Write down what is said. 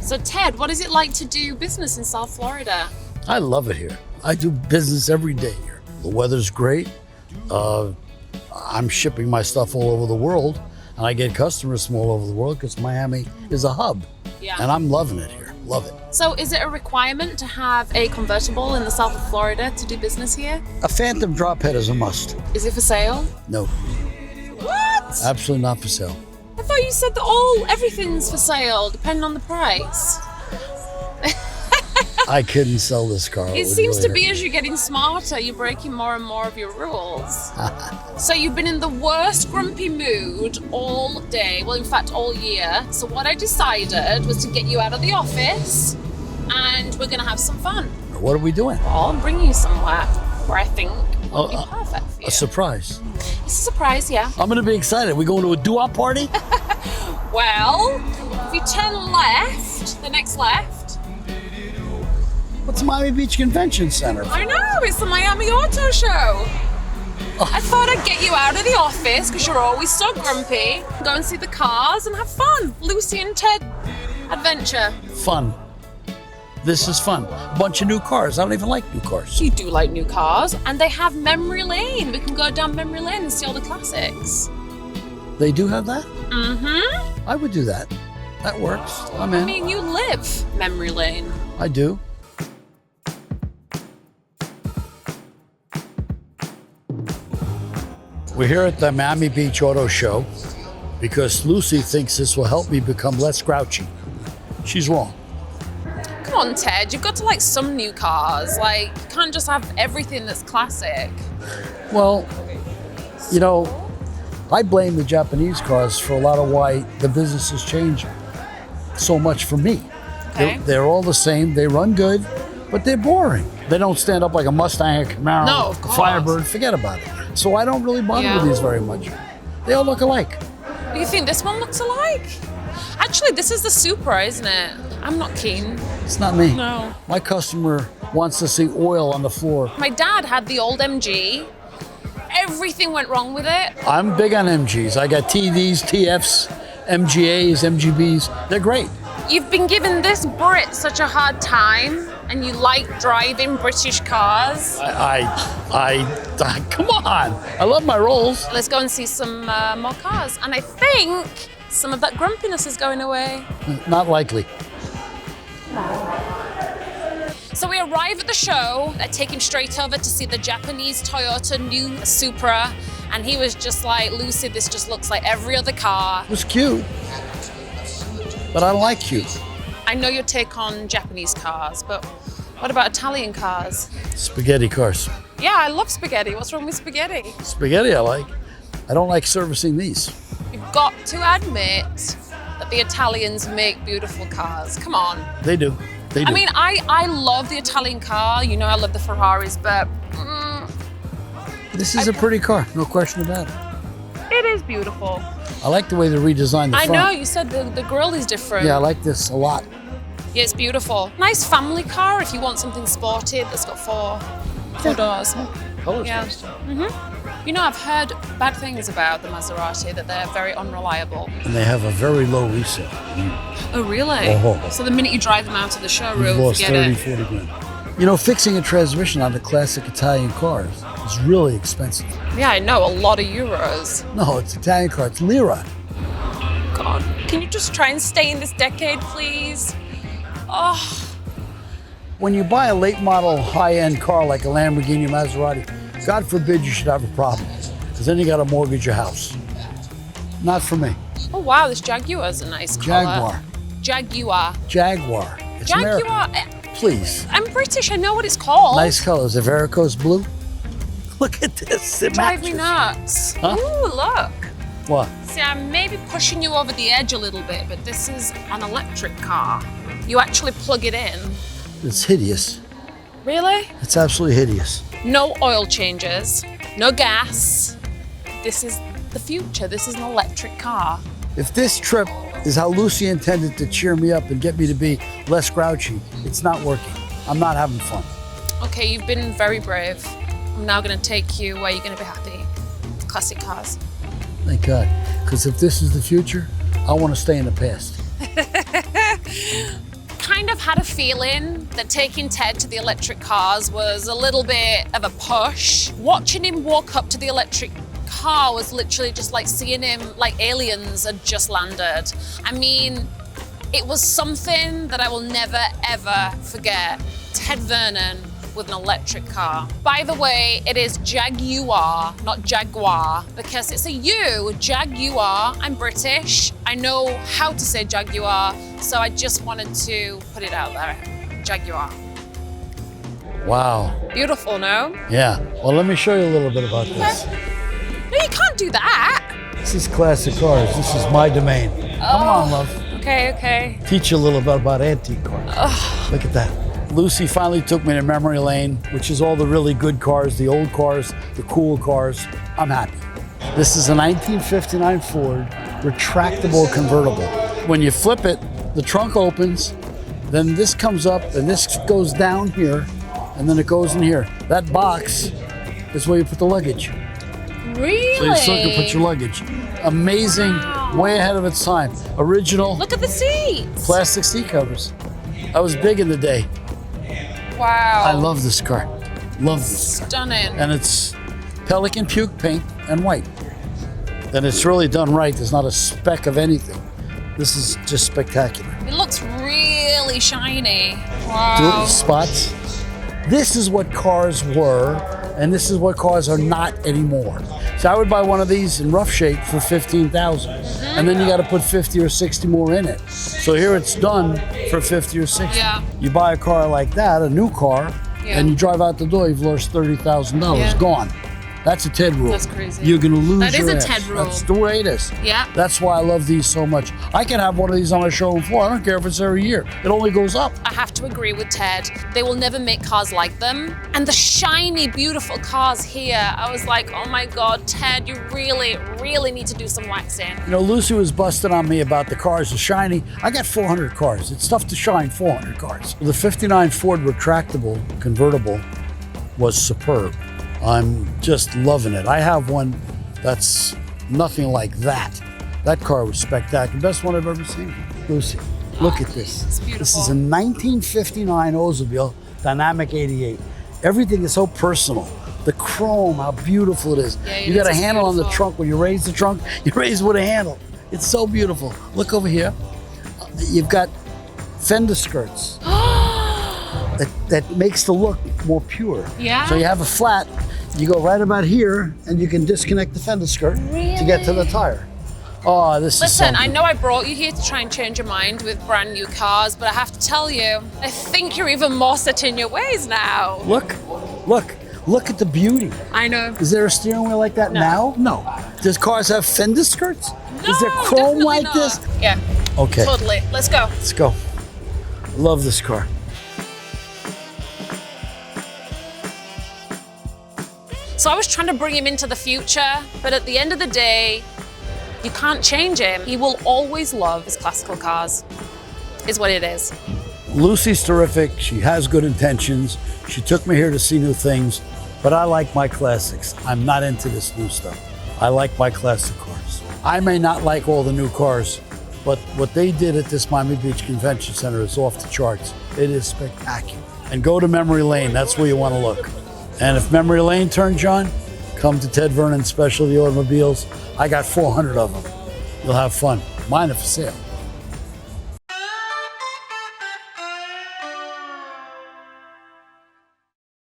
So Ted, what is it like to do business in South Florida? I love it here. I do business every day here. The weather's great. I'm shipping my stuff all over the world, and I get customers from all over the world because Miami is a hub. Yeah. And I'm loving it here. Love it. So is it a requirement to have a convertible in the south of Florida to do business here? A Phantom drop head is a must. Is it for sale? No, What? absolutely not for sale. I thought you said that everything's for sale, depending on the price. I couldn't sell this car. It would seems really to be hurt. as you're getting smarter, you're breaking more and more of your rules. So you've been in the worst grumpy mood all day, well, in fact, all year. So what I decided was to get you out of the office and we're going to have some fun. What are we doing? Well, I'm bringing you somewhere where I think will be perfect for you. A surprise. It's a surprise, yeah. I'm going to be excited. We going to a doo-wop party? Well, if you turn left, the next left, What's Miami Beach Convention Center? I know, it's the Miami Auto Show. I thought I'd get you out of the office because you're always so grumpy. Go and see the cars and have fun. Lucy and Ted adventure. Fun. This is fun. A bunch of new cars. I don't even like new cars. You do like new cars, and they have memory lane. We can go down memory lane and see all the classics. They do have that? Mm-hmm. I would do that. That works. I'm in. I mean, you live memory lane. I do. We're here at the Miami Beach Auto Show because Lucy thinks this will help me become less grouchy. She's wrong. Come on, Ted, you've got to like some new cars. Like, you can't just have everything that's classic. Well, you know, I blame the Japanese cars for a lot of why the business has changed so much for me. Okay. They're all the same. They run good, but they're boring. They don't stand up like a Mustang, a Camaro, No, of a course. Firebird. Forget about it. So I don't really bother with these very much. They all look alike. Do you think this one looks alike? Actually, this is the Supra, isn't it? I'm not keen. It's not me. No. My customer wants to see oil on the floor. My dad had the old MG. Everything went wrong with it. I'm big on MGs. I got TVs, TFs, MGAs, MGBs. They're great. You've been giving this Brit such a hard time, and you like driving British cars. Come on. I love my Rolls. Let's go and see some more cars. And I think some of that grumpiness is going away. Not likely. So we arrive at the show. I take him straight over to see the Japanese Toyota new Supra. And he was just like, Lucy, this just looks like every other car. It was cute, but I don't like cute. I know your take on Japanese cars, but what about Italian cars? Spaghetti cars. Yeah, I love spaghetti. What's wrong with spaghetti? Spaghetti I like. I don't like servicing these. You've got to admit that the Italians make beautiful cars. Come on. They do. They do. I mean, I love the Italian car. You know, I love the Ferraris, but this is a pretty car, no question about it. it is beautiful. I like the way they redesigned the I front. know, you said the grille is different. Yeah, I like this a lot. Yeah, it's beautiful. Nice family car if you want something sporty that's got four doors. Color's Yeah. nice. You know, I've heard bad things about the Maserati, that they're very unreliable. And they have a very low resale. Oh, really? Oh. So the minute you drive them out of the You've showroom, lost forget 30, it. 40 grand. You know, fixing a transmission on the classic Italian cars is really expensive. Yeah, I know, a lot of euros. No, it's Italian car, it's lira. God, can you just try and stay in this decade, please? Oh, When you buy a late model high-end car like a Lamborghini Maserati, God forbid you should have a problem, because then you got to mortgage your house. Not for me. oh wow, this Jaguar's a nice color. Jaguar. Jaguar. Jaguar. It's American. Jaguar. Please. I'm British, I know what it's called. Nice colors. The varicose blue. Look at this. It Drive me matches. nuts. Huh? Ooh, look. What? See, I'm maybe pushing you over the edge a little bit, but this is an electric car. You actually plug it in. It's hideous. Really? It's absolutely hideous. No oil changes, no gas. This is the future. This is an electric car. If this trip is how Lucy intended to cheer me up and get me to be less grouchy, it's not working. I'm not having fun. Okay, you've been very brave. I'm now going to take you where you're going to be happy. Classic cars. Thank God. Because if this is the future, I want to stay in the past. had a feeling that taking Ted to the electric cars was a little bit of a push. Watching him walk up to the electric car was literally just like seeing him like aliens had just landed. I mean, it was something that I will never ever forget. Ted Vernon with an electric car. By the way, it is Jaguar, not Jaguar, because it's a U, Jaguar. I'm British. I know how to say Jaguar, so I just wanted to put it out there. Jaguar. Wow. Beautiful, no? Yeah. Well, let me show you a little bit about this. No, you can't do that. This is classic cars. This is my domain. Come on, love. Okay. Teach you a little bit about antique cars. Look at that. Lucy finally took me to memory lane, which is all the really good cars, the old cars, the cool cars. I'm happy. This is a 1959 Ford retractable convertible. When you flip it, the trunk opens, then this comes up, and this goes down here, and then it goes in here. That box is where you put the luggage. Really? So you still can put your luggage. Amazing, way ahead of its time. Original Look at the seats. plastic seat covers. I was big in the day. Wow. I love this car. Love this car. Stunning. And it's Pelican puke paint and white. And it's really done right. There's not a speck of anything. This is just spectacular. It looks really shiny. Do Wow. it spots. This is what cars were, and this is what cars are not anymore. So I would buy one of these in rough shape for $15,000, and then you got to put 50 or 60 more in it. So here it's done for 50 or 60. Yeah. You buy a car like that, a new car, Yeah. and you drive out the door, you've lost $30,000. Yeah. Gone. That's a Ted rule. That's crazy. You're gonna lose That is your a ass. Ted rule. That's the way it is. Yeah. That's why I love these so much. I can have one of these on my showroom floor. I don't care if it's every year. It only goes up. I have to agree with Ted. They will never make cars like them. And the shiny, beautiful cars here, I was like, oh my God, Ted, you really, really need to do some waxing. You know, Lucy was busting on me about the cars are shiny. I got 400 cars. It's tough to shine 400 cars. The 59 Ford retractable convertible was superb. I'm just loving it. I have one that's nothing like that. That car was spectacular. Best one I've ever seen. Lucy, look at this. It's beautiful. This is a 1959 Oldsmobile Dynamic 88. Everything is so personal. The chrome, how beautiful it is. Yeah, you got a it's handle on the beautiful. trunk. When you raise the trunk, you raise it with a handle. It's so beautiful. Look over here. You've got fender skirts. that makes the look more pure. Yeah? So you have a flat, you go right about here, and you can disconnect the fender skirt to get to the tire. Oh, this is Listen, I something. know I brought you here to try and change your mind with brand new cars, but I have to tell you, I think you're even more set in your ways now. Look at the beauty. I know. Is there a steering wheel like that now? No. Does cars have fender skirts? Is there No, chrome definitely like not. this? Yeah, Okay, totally. Let's go. let's go. Love this car. So I was trying to bring him into the future, but at the end of the day, you can't change him. He will always love his classical cars, is what it is. Lucy's terrific. She has good intentions. She took me here to see new things, but I like my classics. I'm not into this new stuff. I like my classic cars. I may not like all the new cars, but what they did at this Miami Beach Convention Center is off the charts. It is spectacular. And go to Memory Lane. That's where you want to look. And if Memory Lane turns you on, come to Ted Vernon Specialty Automobiles. I got 400 of them. You'll have fun. Mine are for sale.